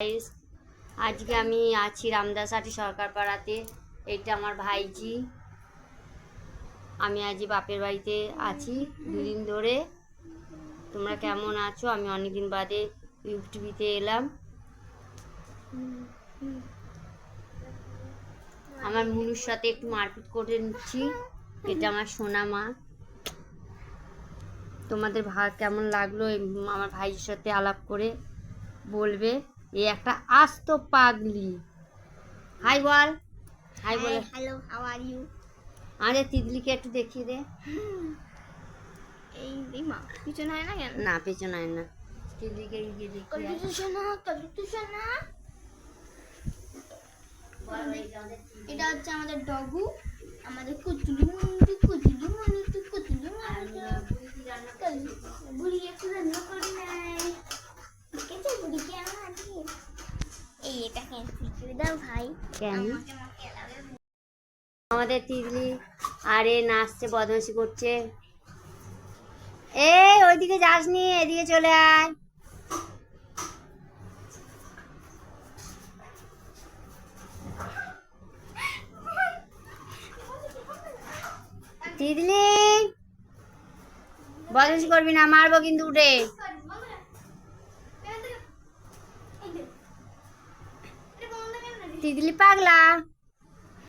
Guys, আজকে আমি আছি রামদাসহাটি সরকার পাড়াতে। এটা আমার ভাইজি। আমি আজ বাপের বাড়িতে আছি দুদিন ধরে। তোমরা কেমন আছো? আমি অনেকদিন বাদে ইউটিউবিতে এলাম। আমার মুনুর সাথে একটু মারপিট করে নিচ্ছি। এটা আমার সোনা মা। তোমাদের কেমন লাগলো আমার ভাইয়ের সাথে আলাপ করে বলবে। এই একটা আস্ত পাগলি। হাই বল। হাই বল। Hello, how are you? আমাদের তিতলিকে একটু দেখিয়ে দে। এই মা পিছনে হয় না কেন? না, পেছনে হয় না। তিতলিকে গিয়ে দেখিয়ে আয়। শোনা। এটা হচ্ছে আমাদের ডগু, আমাদের কুচুলি মুন্ডি বুড়ি একটু রান্না করে নাই। কেটে বুড়ি কেমন আছে? এই এটা ক্যান্সেল করে দাও ভাই। কেন? আমাকে খেলাবে। আমাদের তিতলি আরে নাচছে, বদমাশি করছে। এই ওইদিকে যাসনি, এদিকে চলে আয়। তিতলি বদমাশি করবি না, মারবো কিন্তু উঠে। তিতলি পাগলা।